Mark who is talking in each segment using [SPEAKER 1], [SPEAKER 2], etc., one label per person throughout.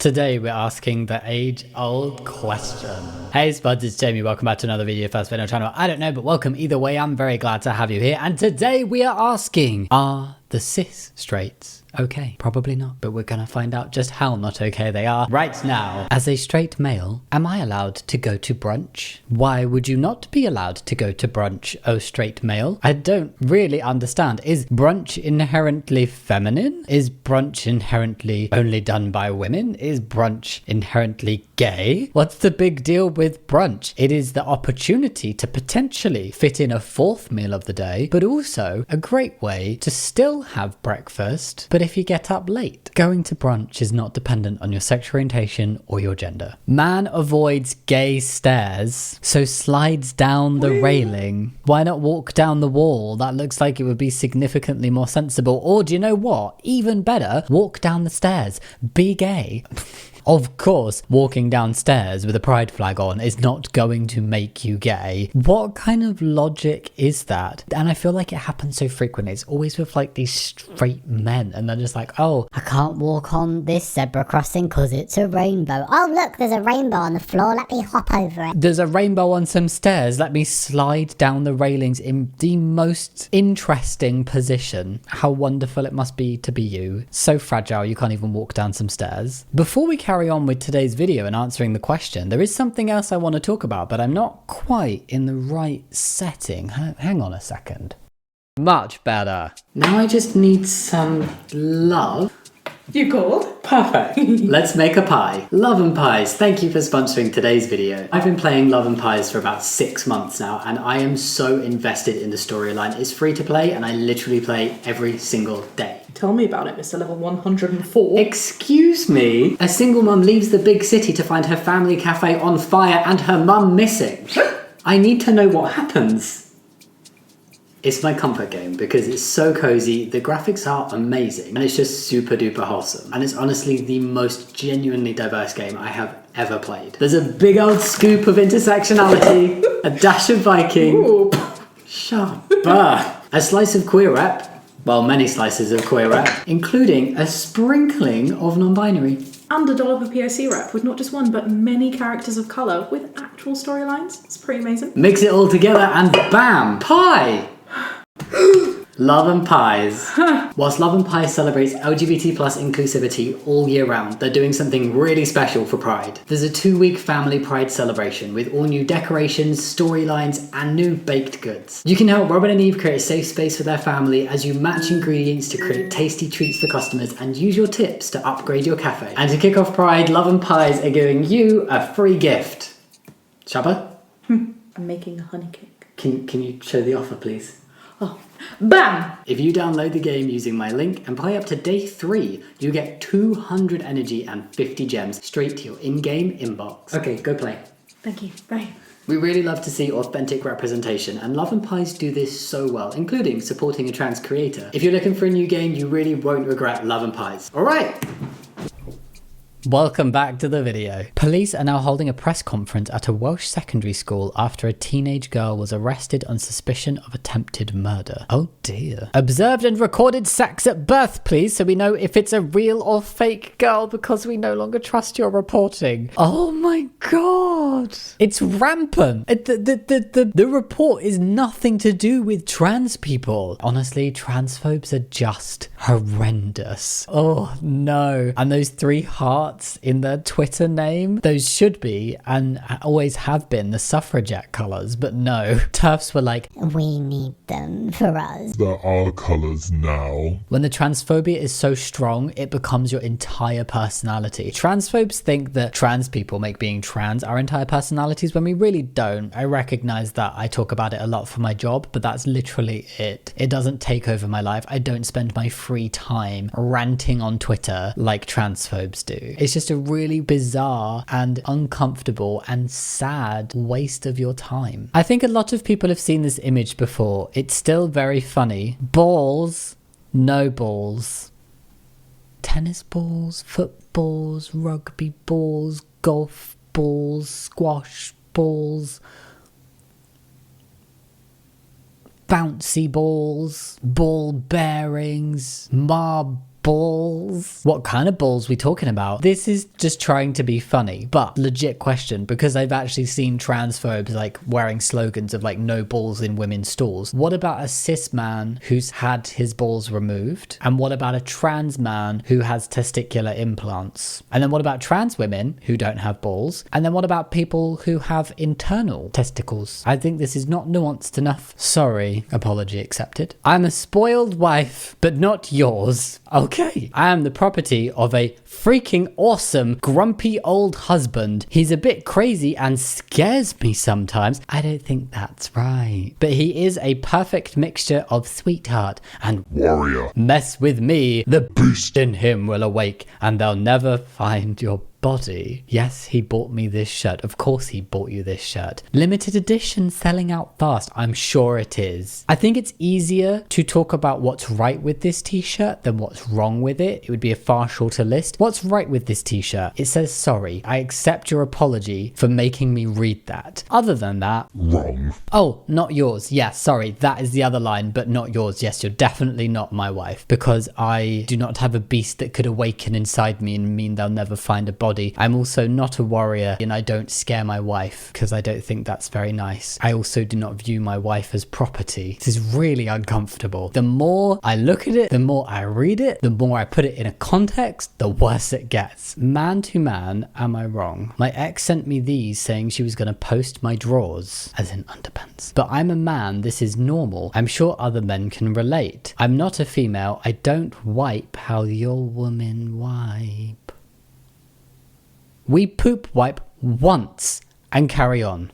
[SPEAKER 1] Today we're asking the age-old question. Hey Spuds, it's Jamie. Welcome back to another video. First video on the channel. I don't know, but welcome either way. I'm very glad to have you here. And today we are asking, are the cis straights okay? Probably not, but we're gonna find out just how not okay they are right now. As a straight male, am I allowed to go to brunch? Why would you not be allowed to go to brunch, oh straight male? I don't really understand. Is brunch inherently feminine? Is brunch inherently only done by women? Is brunch inherently gay? What's the big deal with brunch? It is the opportunity to potentially fit in a fourth meal of the day, but also a great way to still have breakfast, but if you get up late. Going to brunch is not dependent on your sexual orientation or your gender. Man avoids gay stares, so slides down the railing. Why not walk down the wall? That looks like it would be significantly more sensible. Or do you know what? Even better, walk down the stairs. Be gay. Of course, walking downstairs with a pride flag on is not going to make you gay. What kind of logic is that? And I feel like it happens so frequently. It's always with like these straight men and they're just like, oh,
[SPEAKER 2] I can't walk on this zebra crossing because it's a rainbow. Oh look, there's a rainbow on the floor, let me hop over it.
[SPEAKER 1] There's a rainbow on some stairs, let me slide down the railings in the most interesting position. How wonderful it must be to be you. So fragile you can't even walk down some stairs. Before we carry on with today's video and answering the question, there is something else I want to talk about, but I'm not quite in the right setting. Hang on a second. Much better. Now I just need some love.
[SPEAKER 3] You called?
[SPEAKER 1] Perfect. Let's make a pie. Love and Pies, thank you for sponsoring today's video. I've been playing Love and Pies for about 6 months now, and I am so invested in the storyline. It's free to play, and I literally play every single day.
[SPEAKER 3] Tell me about it, Mr. Level 104.
[SPEAKER 1] Excuse me? A single mum leaves the big city to find her family cafe on fire and her mum missing. I need to know what happens. It's my comfort game because it's so cozy, the graphics are amazing, and it's just super duper wholesome. And it's honestly the most genuinely diverse game I have ever played. There's a big old scoop of intersectionality, a dash of Viking.
[SPEAKER 3] Ooh.
[SPEAKER 1] Shut up. A slice of queer rep. Well, many slices of queer rep, including a sprinkling of non-binary.
[SPEAKER 3] And a dollop of POC rep with not just one, but many characters of colour with actual storylines. It's pretty amazing.
[SPEAKER 1] Mix it all together and bam! Pie! Love and Pies. Whilst Love and Pies celebrates LGBT plus inclusivity all year round, they're doing something really special for Pride. There's a 2-week family Pride celebration with all new decorations, storylines, and new baked goods. You can help Robin and Eve create a safe space for their family as you match ingredients to create tasty treats for customers and use your tips to upgrade your cafe. And to kick off Pride, Love and Pies are giving you a free gift. Shabba?
[SPEAKER 3] I'm making a honey cake.
[SPEAKER 1] Can you show the offer, please?
[SPEAKER 3] Oh, bam!
[SPEAKER 1] If you download the game using my link and play up to day 3, you get 200 energy and 50 gems straight to your in-game inbox. Okay, go play.
[SPEAKER 3] Thank you, bye.
[SPEAKER 1] We really love to see authentic representation, and Love and Pies do this so well, including supporting a trans creator. If you're looking for a new game, you really won't regret Love and Pies. Alright! Welcome back to the video. Police are now holding a press conference at a Welsh secondary school after a teenage girl was arrested on suspicion of attempted murder. Oh dear. Observed and recorded sex at birth, please, so we know if it's a real or fake girl, because we no longer trust your reporting. Oh my god. It's rampant. The report is nothing to do with trans people. Honestly, transphobes are just horrendous. Oh no. And those 3 hearts in their Twitter name, those should be and always have been the suffragette colours, but no. TERFs were like,
[SPEAKER 2] we need them for us.
[SPEAKER 4] There are colours now.
[SPEAKER 1] When the transphobia is so strong, it becomes your entire personality. Transphobes think that trans people make being trans our entire personalities when we really don't. I recognise that I talk about it a lot for my job, but that's literally it. It doesn't take over my life. I don't spend my free time ranting on Twitter like transphobes do. It's just a really bizarre and uncomfortable and sad waste of your time. I think a lot of people have seen this image before. It's still very funny. Balls, no balls. Tennis balls, footballs, rugby balls, golf balls, squash balls, bouncy balls, ball bearings, balls. What kind of balls we talking about? This is just trying to be funny, but legit question, because I've actually seen transphobes like wearing slogans of like no balls in women's stalls. What about a cis man who's had his balls removed? And what about a trans man who has testicular implants? And then what about trans women who don't have balls? And then what about people who have internal testicles? I think this is not nuanced enough. Sorry, apology accepted. I'm a spoiled wife, but not yours. Okay. I am the property of a freaking awesome, grumpy old husband. He's a bit crazy and scares me sometimes. I don't think that's right. But he is a perfect mixture of sweetheart and
[SPEAKER 4] warrior.
[SPEAKER 1] Mess with me, the beast in him will awake, and they'll never find your body. Yes, he bought me this shirt. Of course he bought you this shirt. Limited edition, selling out fast. I'm sure it is. I think it's easier to talk about what's right with this t-shirt than what's wrong with it. It would be a far shorter list. What's right with this t-shirt? It says sorry. I accept your apology for making me read that. Other than that,
[SPEAKER 4] wrong.
[SPEAKER 1] Oh, not yours. Yeah, sorry. That is the other line, but not yours. Yes, you're definitely not my wife, because I do not have a beast that could awaken inside me and mean they'll never find a body. I'm also not a warrior, and I don't scare my wife because I don't think that's very nice. I also do not view my wife as property. This is really uncomfortable. The more I look at it, the more I read it, the more I put it in a context, the worse it gets. Man to man, am I wrong? My ex sent me these saying she was going to post my drawers, as in underpants. But I'm a man, this is normal. I'm sure other men can relate. I'm not a female, I don't wipe how your women wipe. We poop wipe once and carry on.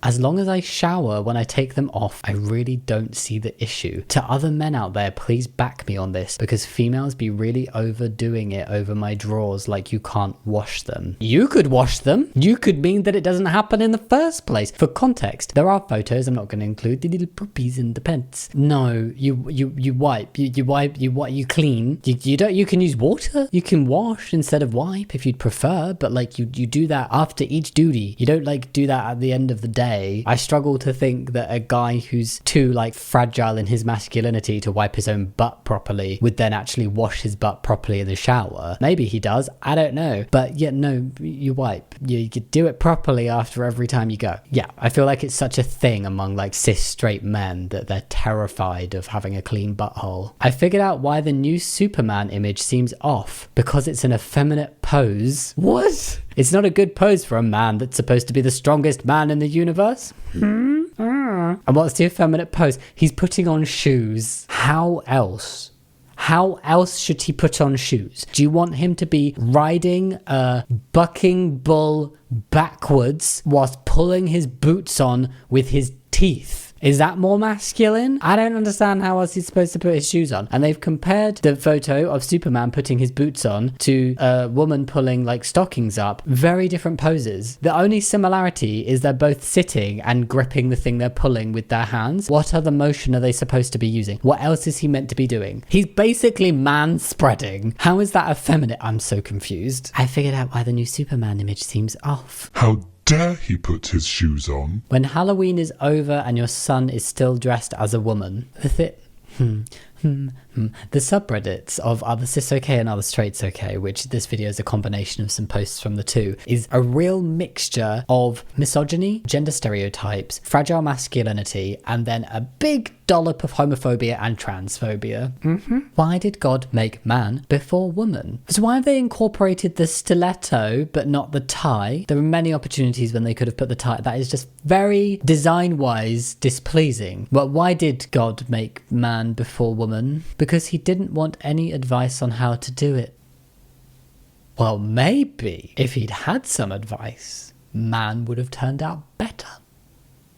[SPEAKER 1] As long as I shower when I take them off, I really don't see the issue. To other men out there, please back me on this, because females be really overdoing it over my drawers like you can't wash them. You could wash them. You could mean that it doesn't happen in the first place. For context, there are photos, I'm not going to include the little poopies in the pants. No, you wipe, you clean. You can use water. You can wash instead of wipe if you'd prefer, but like you do that after each duty. You don't like do that at the end of the day. I struggle to think that a guy who's too like fragile in his masculinity to wipe his own butt properly would then actually wash his butt properly in the shower. Maybe he does, I don't know. But yeah, no, you wipe. You do it properly after every time you go. Yeah, I feel like it's such a thing among like cis straight men that they're terrified of having a clean butthole. I figured out why the new Superman image seems off. Because it's an effeminate pose. What? It's not a good pose for a man that's supposed to be the strongest man in the universe. And what's the effeminate pose? He's putting on shoes. How else? How else should he put on shoes? Do you want him to be riding a bucking bull backwards whilst pulling his boots on with his teeth? Is that more masculine? I don't understand how else he's supposed to put his shoes on. And they've compared the photo of Superman putting his boots on to a woman pulling like stockings up. Very different poses. The only similarity is they're both sitting and gripping the thing they're pulling with their hands. What other motion are they supposed to be using? What else is he meant to be doing? He's basically man-spreading. How is that effeminate? I'm so confused. I figured out why the new Superman image seems off.
[SPEAKER 4] How dare he put his shoes on?
[SPEAKER 1] When Halloween is over and your son is still dressed as a woman, the subreddits of AreTheStraightsOK and AreTheStraightsOK, which this video is a combination of some posts from the two, is a real mixture of misogyny, gender stereotypes, fragile masculinity, and then a big dollop of homophobia and transphobia. Why did God make man before woman? So why have they incorporated the stiletto but not the tie? There were many opportunities when they could have put the tie. That is just very design-wise displeasing. But why did God make man before woman? Because he didn't want any advice on how to do it. Well, maybe if he'd had some advice, man would have turned out better.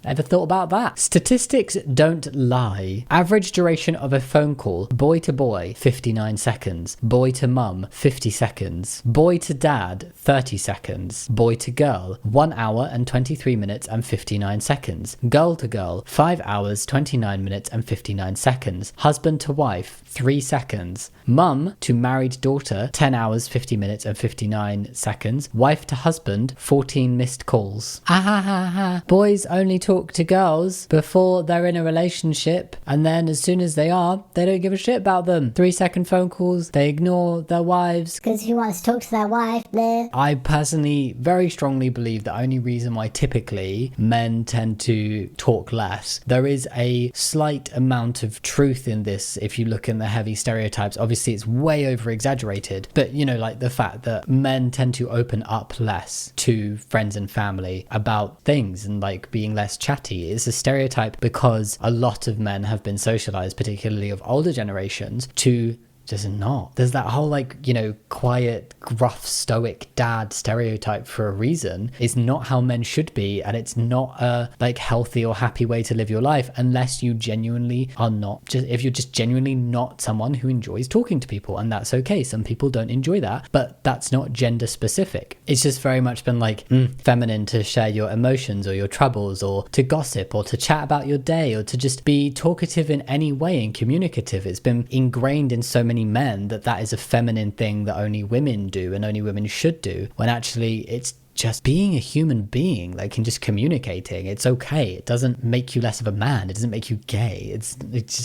[SPEAKER 1] Ever thought about that? Statistics don't lie. Average duration of a phone call, boy to boy, 59 seconds. Boy to mum, 50 seconds. Boy to dad, 30 seconds. Boy to girl, 1 hour and 23 minutes and 59 seconds. Girl to girl, 5 hours, 29 minutes and 59 seconds. Husband to wife, 3 seconds. Mum to married daughter, 10 hours, 50 minutes and 59 seconds. Wife to husband, 14 missed calls. Ah ha ha ha. Boys only talk to girls before they're in a relationship, and then as soon as they are, they don't give a shit about them. 3-second phone calls, they ignore their wives.
[SPEAKER 2] Because who wants to talk to their wife, bleh?
[SPEAKER 1] I personally very strongly believe the only reason why typically men tend to talk less, there is a slight amount of truth in this if you look in the heavy stereotypes. Obviously it's way over exaggerated, but you know, like the fact that men tend to open up less to friends and family about things and like being less chatty is a stereotype because a lot of men have been socialized, particularly of older generations, to just not. There's that whole like, you know, quiet, gruff, stoic dad stereotype for a reason. It's not how men should be, and it's not a like healthy or happy way to live your life unless you genuinely are not, just if you're just genuinely not someone who enjoys talking to people, and that's okay. Some people don't enjoy that, but that's not gender specific. It's just very much been like feminine to share your emotions or your troubles, or to gossip, or to chat about your day, or to just be talkative in any way and communicative. It's been ingrained in so many men that is a feminine thing that only women do and only women should do, when actually it's just being a human being, like, and just communicating. It's okay. It doesn't make you less of a man. It doesn't make you gay. It's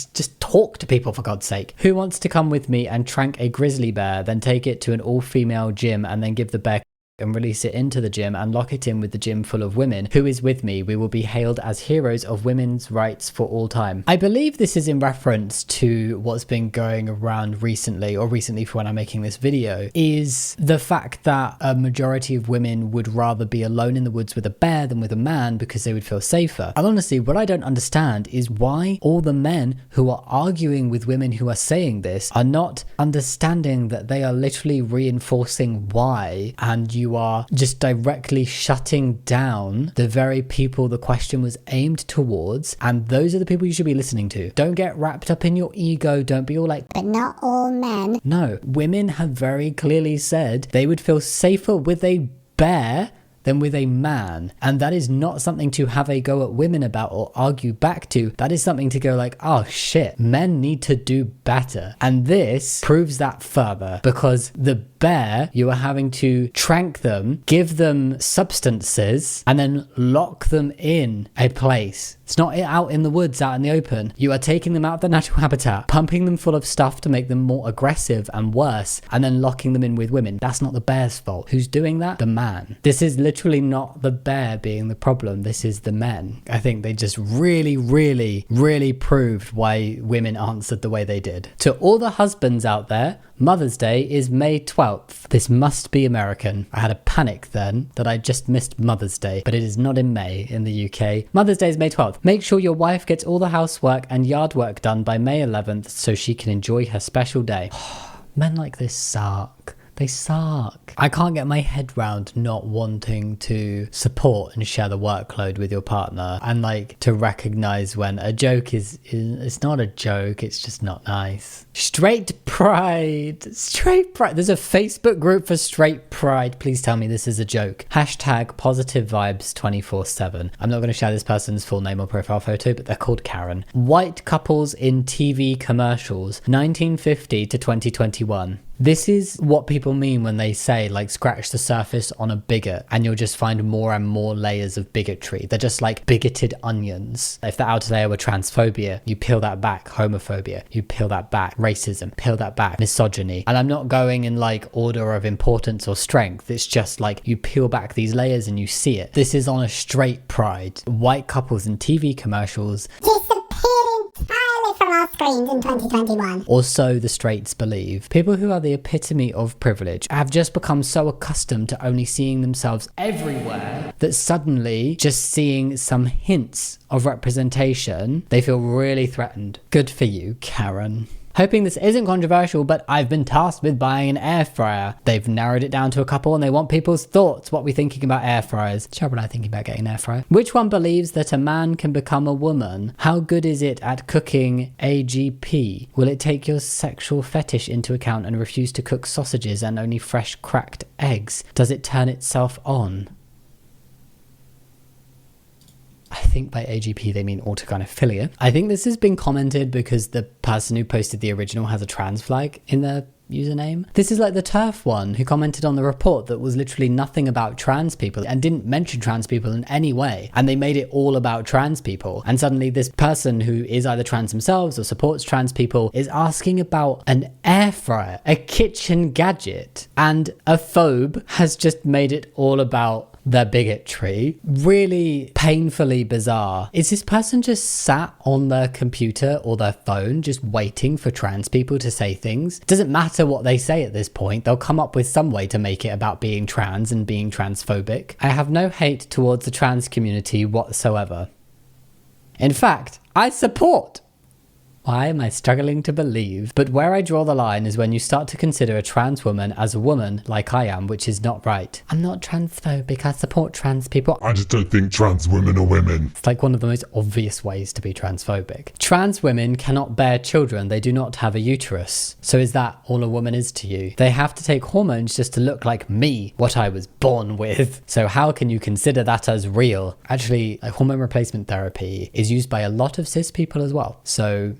[SPEAKER 1] just talk to people, for God's sake. Who wants to come with me and trank a grizzly bear, then take it to an all-female gym and then give the bear and release it into the gym and lock it in with the gym full of women? Who is with me? We will be hailed as heroes of women's rights for all time. I believe this is in reference to what's been going around recently, or recently for when I'm making this video, is the fact that a majority of women would rather be alone in the woods with a bear than with a man because they would feel safer. And honestly, what I don't understand is why all the men who are arguing with women who are saying this are not understanding that they are literally reinforcing why, and you are just directly shutting down the very people the question was aimed towards, and those are the people you should be listening to. Don't get wrapped up in your ego. Don't be all like,
[SPEAKER 2] but not all men.
[SPEAKER 1] No, women have very clearly said they would feel safer with a bear than with a man, and that is not something to have a go at women about or argue back to. That is something to go like, oh shit, men need to do better. And this proves that further, because the bear, you are having to trank them, give them substances, and then lock them in a place. It's not out in the woods, out in the open. You are taking them out of their natural habitat, pumping them full of stuff to make them more aggressive and worse, and then locking them in with women. That's not the bear's fault. Who's doing that? The man. This is literally not the bear being the problem. This is the men. I think they just really, really, really proved why women answered the way they did. To all the husbands out there, Mother's Day is May 12th. This must be American. I had a panic then that I just missed Mother's Day, but it is not in May in the UK. Mother's Day is May 12th. Make sure your wife gets all the housework and yard work done by May 11th so she can enjoy her special day. Men like this suck. They suck. I can't get my head round not wanting to support and share the workload with your partner, and like to recognize when a joke is it's not a joke, it's just not nice. Straight pride. There's a Facebook group for straight pride. Please tell me this is a joke. Hashtag positive vibes 24/7. I'm not going to share this person's full name or profile photo, but they're called Karen. White couples in TV commercials, 1950 to 2021. This is what people mean when they say, like, scratch the surface on a bigot and you'll just find more and more layers of bigotry. They're just like bigoted onions. If the outer layer were transphobia, you peel that back, homophobia, you peel that back, racism, peel that back, misogyny. And I'm not going in like order of importance or strength. It's just like you peel back these layers and you see it. This is on a straight pride. White couples in TV commercials
[SPEAKER 2] Disappeared entirely from our screens in 2021.
[SPEAKER 1] or so the straights believe. People who are the epitome of privilege have just become so accustomed to only seeing themselves everywhere that suddenly just seeing some hints of representation, they feel really threatened. Good for you, Karen. Hoping this isn't controversial, but I've been tasked with buying an air fryer. They've narrowed it down to a couple and they want people's thoughts. What we're thinking about air fryers. Cheryl and I thinking about getting an air fryer. Which one believes that a man can become a woman? How good is it at cooking AGP? Will it take your sexual fetish into account and refuse to cook sausages and only fresh cracked eggs? Does it turn itself on? I think by AGP they mean autogynephilia. I think this has been commented because the person who posted the original has a trans flag in their username. This is like the TERF one who commented on the report that was literally nothing about trans people and didn't mention trans people in any way, and they made it all about trans people, and suddenly this person who is either trans themselves or supports trans people is asking about an air fryer, a kitchen gadget, and a phobe has just made it all about their bigotry. Really painfully bizarre. Is this person just sat on their computer or their phone just waiting for trans people to say things? It doesn't matter what they say at this point, they'll come up with some way to make it about being trans and being transphobic. I have no hate towards the trans community whatsoever. In fact, I support. Why am I struggling to believe? But where I draw the line is when you start to consider a trans woman as a woman, like I am, which is not right. I'm not transphobic, I support trans people.
[SPEAKER 4] I just don't think trans women are women.
[SPEAKER 1] It's like one of the most obvious ways to be transphobic. Trans women cannot bear children, they do not have a uterus. So is that all a woman is to you? They have to take hormones just to look like me, what I was born with. So how can you consider that as real? Actually, hormone replacement therapy is used by a lot of cis people as well. So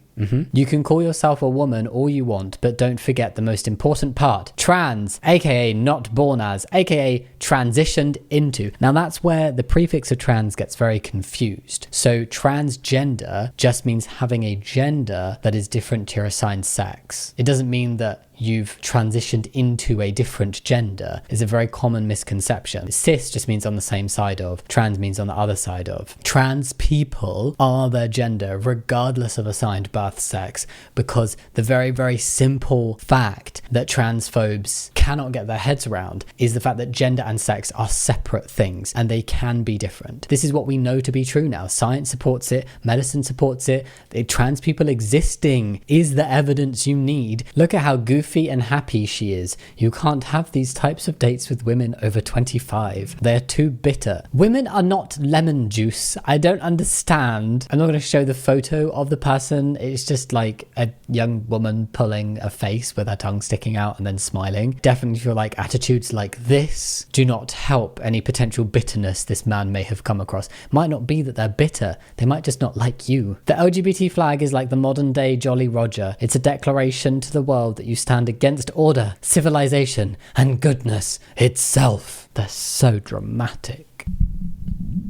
[SPEAKER 1] you can call yourself a woman all you want, but don't forget the most important part. Trans, aka not born as, aka transitioned into. Now that's where the prefix of trans gets very confused. So transgender just means having a gender that is different to your assigned sex. It doesn't mean that you've transitioned into a different gender. Is a very common misconception. Cis just means on the same side of, trans means on the other side of. Trans people are their gender regardless of assigned birth sex, because the very, very simple fact that transphobes cannot get their heads around is the fact that gender and sex are separate things and they can be different. This is what we know to be true now. Science supports it, medicine supports it. Trans people existing is the evidence you need. Look at how goofy and happy she is. You can't have these types of dates with women over 25. They're too bitter. Women are not lemon juice. I don't understand. I'm not going to show the photo of the person. It's just like a young woman pulling a face with her tongue sticking out and then smiling. Definitely feel like attitudes like this do not help any potential bitterness this man may have come across. Might not be that they're bitter. They might just not like you. The LGBT flag is like the modern day Jolly Roger. It's a declaration to the world that you stand against order, civilization, and goodness itself. They're so dramatic.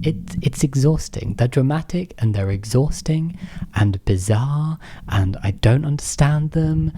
[SPEAKER 1] It's exhausting. They're dramatic and they're exhausting and bizarre, and I don't understand them.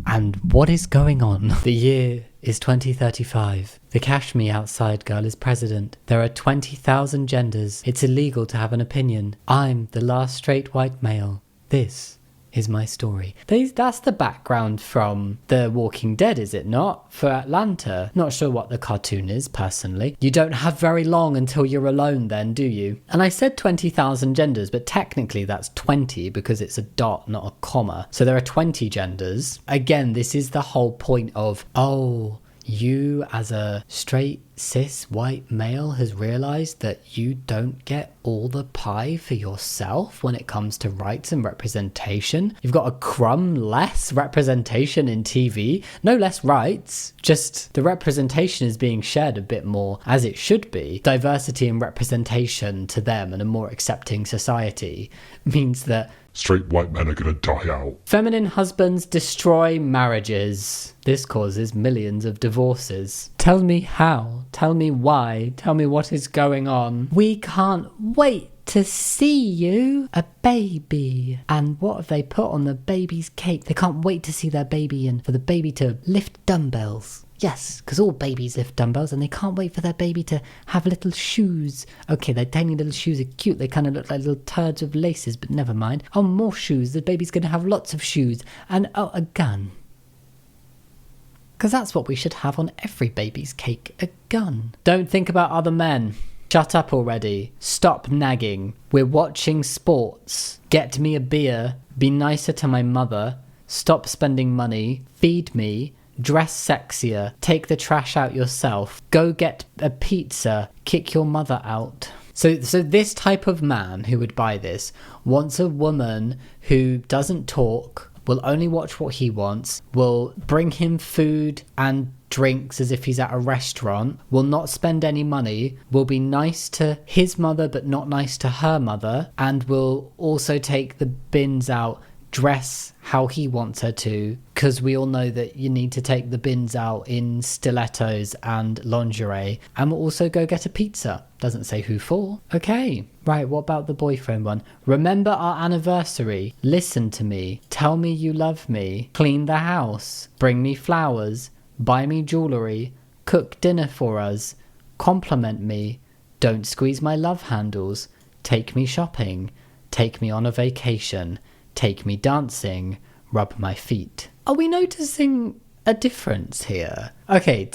[SPEAKER 1] And what is going on? The year is 2035. The cash me outside girl is president. There are 20,000 genders. It's illegal to have an opinion. I'm the last straight white male. This is my story. That's the background from The Walking Dead, is it not? For Atlanta. Not sure what the cartoon is, personally. You don't have very long until you're alone then, do you? And I said 20,000 genders, but technically that's 20 because it's a dot, not a comma. So there are 20 genders. Again, this is the whole point of, oh, you as a straight cis white male has realized that you don't get all the pie for yourself when it comes to rights and representation. You've got a crumb less representation in TV, no less rights, just the representation is being shared a bit more as it should be. Diversity and representation to them and a more accepting society means that
[SPEAKER 4] Straight white men are gonna die out.
[SPEAKER 1] feminine husbands destroy marriages. This causes millions of divorces. Tell me how. Tell me why. Tell me what is going on. We can't wait to see you. A baby. And what have they put on the baby's cake? They can't wait to see their baby and for the baby to lift dumbbells. Yes, because all babies lift dumbbells and they can't wait for their baby to have little shoes. Okay, their tiny little shoes are cute. They kind of look like little turds with laces, but never mind. Oh, more shoes. The baby's going to have lots of shoes. And, oh, a gun. Because that's what we should have on every baby's cake, a gun. Don't think about other men. Shut up already. Stop nagging. We're watching sports. Get me a beer. Be nicer to my mother. Stop spending money. Feed me. Dress sexier. Take the trash out yourself. Go get a pizza. Kick your mother out. So this type of man who would buy this wants a woman who doesn't talk, will only watch what he wants, will bring him food and drinks as if he's at a restaurant, will not spend any money, will be nice to his mother but not nice to her mother, and will also take the bins out, dress how he wants her to, because we all know that you need to take the bins out in stilettos and lingerie, and will also go get a pizza. Doesn't say who for. Okay, right, what about the boyfriend one? Remember our anniversary, listen to me, tell me you love me, clean the house, bring me flowers, buy me jewellery, cook dinner for us, compliment me, don't squeeze my love handles, take me shopping, take me on a vacation, take me dancing, rub my feet. Are we noticing a difference here? Okay,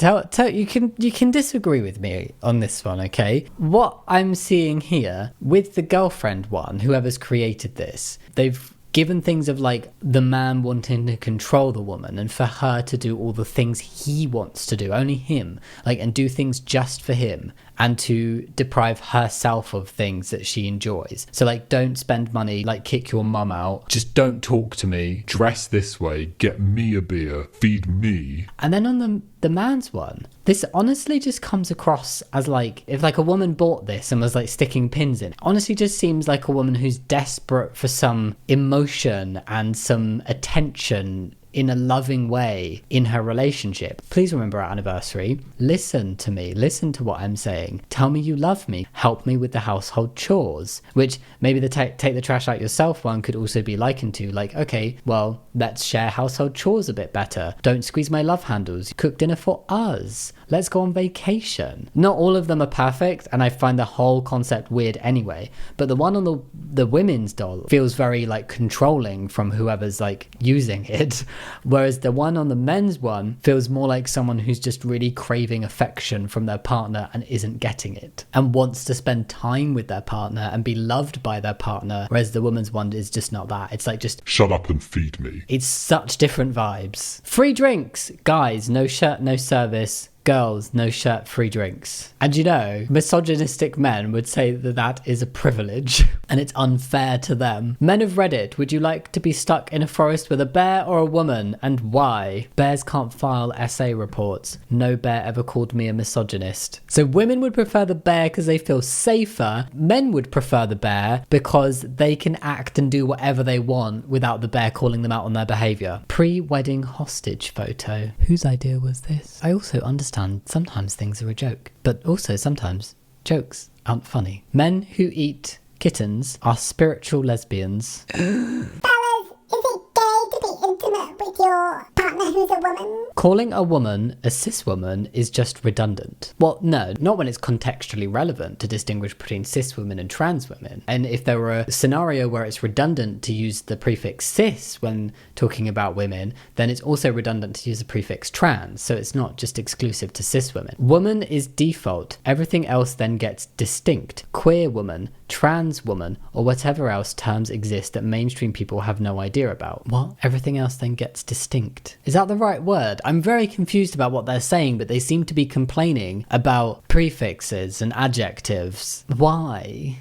[SPEAKER 1] you can disagree with me on this one, okay? What I'm seeing here with the girlfriend one, whoever's created this, they've given things of like the man wanting to control the woman and for her to do all the things he wants to do, only him, like, and do things just for him, and to deprive herself of things that she enjoys. So like, don't spend money, like kick your mum out.
[SPEAKER 4] Just don't talk to me. Dress this way. Get me a beer. Feed me.
[SPEAKER 1] And then on the man's one, this honestly just comes across as like, if like a woman bought this and was like sticking pins in, honestly just seems like a woman who's desperate for some emotion and some attention in a loving way in her relationship. Please remember our anniversary. Listen to me. Listen to what I'm saying. Tell me you love me. Help me with the household chores. Which maybe the take the trash out yourself one could also be likened to. Like, okay, well, let's share household chores a bit better. Don't squeeze my love handles. Cook dinner for us. Let's go on vacation. Not all of them are perfect, and I find the whole concept weird anyway. But the one on the women's doll feels very like controlling from whoever's like using it. Whereas the one on the men's one feels more like someone who's just really craving affection from their partner and isn't getting it, and wants to spend time with their partner and be loved by their partner, whereas the woman's one is just not that. It's like, just
[SPEAKER 4] shut up and feed me.
[SPEAKER 1] It's such different vibes. Free drinks. Guys, no shirt, no service. Girls, no shirt, free drinks. And you know, misogynistic men would say that that is a privilege and it's unfair to them. Men of Reddit, would you like to be stuck in a forest with a bear or a woman, and why? Bears can't file essay reports. No bear ever called me a misogynist. So women would prefer the bear because they feel safer. Men would prefer the bear because they can act and do whatever they want without the bear calling them out on their behaviour. Pre-wedding hostage photo. Whose idea was this? I also understand sometimes things are a joke, but also sometimes jokes aren't funny. Men who eat kittens are spiritual lesbians.
[SPEAKER 2] Fellas, is it gay to be intimate with your partner who's a woman?
[SPEAKER 1] Calling a woman a cis woman is just redundant. Well, no, not when it's contextually relevant to distinguish between cis women and trans women. And if there were a scenario where it's redundant to use the prefix cis when talking about women, then it's also redundant to use the prefix trans. So it's not just exclusive to cis women. Woman is default. Everything else then gets distinct. Queer woman, trans woman, or whatever else terms exist that mainstream people have no idea about. What? Everything else then gets distinct. Is that the right word? I'm very confused about what they're saying, but they seem to be complaining about prefixes and adjectives. Why?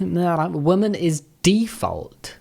[SPEAKER 1] Woman is default.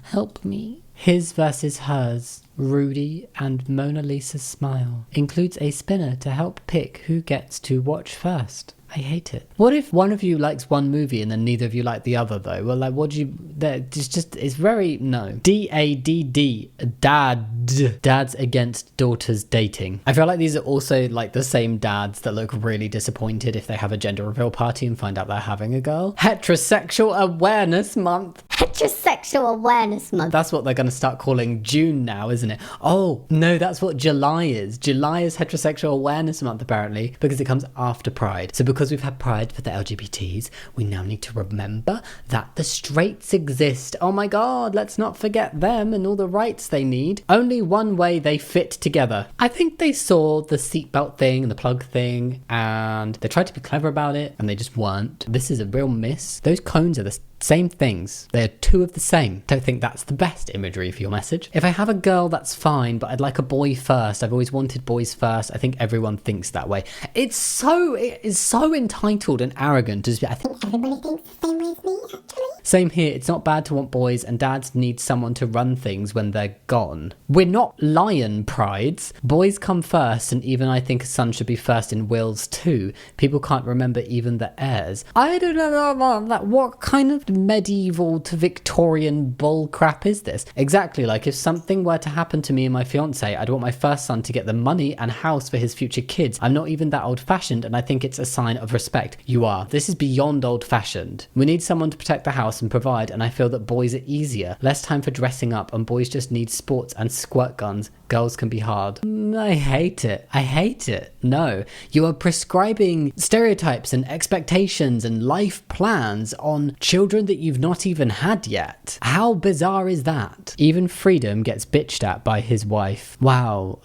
[SPEAKER 1] Help me. His versus hers. Rudy and Mona Lisa's smile. Includes a spinner to help pick who gets to watch first. I hate it. What if one of you likes one movie and then neither of you like the other though? Well, like, what do you... It's very... No. DADD. Dad. Dads against daughters dating. I feel like these are also like the same dads that look really disappointed if they have a gender reveal party and find out they're having a girl. Heterosexual Awareness Month.
[SPEAKER 2] Heterosexual Awareness Month.
[SPEAKER 1] That's what they're going to start calling June now, isn't it? Oh, no, that's what July is. July is Heterosexual Awareness Month, apparently, because it comes after Pride. So because we've had Pride for the LGBTs, we now need to remember that the straights exist. Oh my god, let's not forget them and all the rights they need. Only one way they fit together. I think they saw the seatbelt thing and the plug thing, and they tried to be clever about it, and they just weren't. This is a real miss. Those cones are the same things. They're two of the same. Don't think that's the best imagery for your message. If I have a girl, that's fine, but I'd like a boy first. I've always wanted boys first. I think everyone thinks that way. It is so entitled and arrogant. I think
[SPEAKER 2] everybody thinks the same way as me, actually.
[SPEAKER 1] Same here, it's not bad to want boys, and dads need someone to run things when they're gone. We're not lion prides. Boys come first, and even I think a son should be first in wills too. People can't remember even the heirs. I don't know about that. What kind of medieval to Victorian bull crap is this? Exactly, like if something were to happen to me and my fiance, I'd want my first son to get the money and house for his future kids. I'm not even that old-fashioned, and I think it's a sign of respect. You are. This is beyond old-fashioned. We need someone to protect the house and provide, and I feel that boys are easier. Less time for dressing up, and boys just need sports and squirt guns. Girls can be hard. I hate it. I hate it. No. You are prescribing stereotypes and expectations and life plans on children that you've not even had yet. How bizarre is that? Even Freedom gets bitched at by his wife. Wow.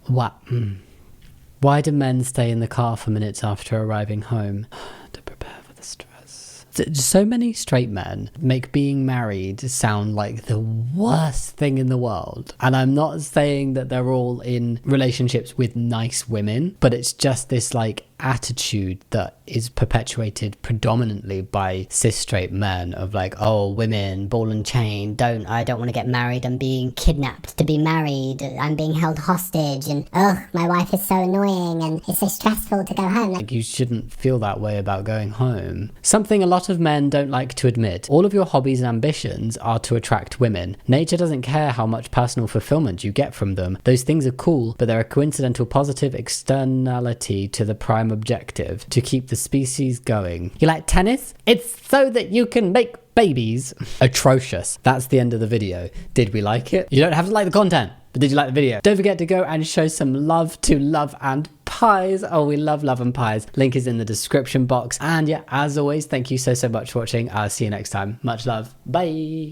[SPEAKER 1] What? Why do men stay in the car for minutes after arriving home? To prepare for the stress. So many straight men make being married sound like the worst thing in the world. And I'm not saying that they're all in relationships with nice women, but it's just this like attitude that is perpetuated predominantly by cis straight men of like, oh, women, ball and chain, I don't want to get married, I'm being kidnapped to be married, I'm being held hostage, and my wife is so annoying and it's so stressful to go home. Like, you shouldn't feel that way about going home. Something a lot of men don't like to admit: all of your hobbies and ambitions are to attract women. Nature doesn't care how much personal fulfillment you get from them. Those things are cool, but they're a coincidental positive externality to the prime objective: to keep the species going. You like tennis? It's so that you can make babies. Atrocious. That's the end of the video. Did we like it? You don't have to like the content, but did you like the video? Don't forget to go and show some love to Love and Pies. Oh, we love Love and Pies. Link is in the description box. And yeah, as always, thank you so much for watching. I'll see you next time. Much love. Bye.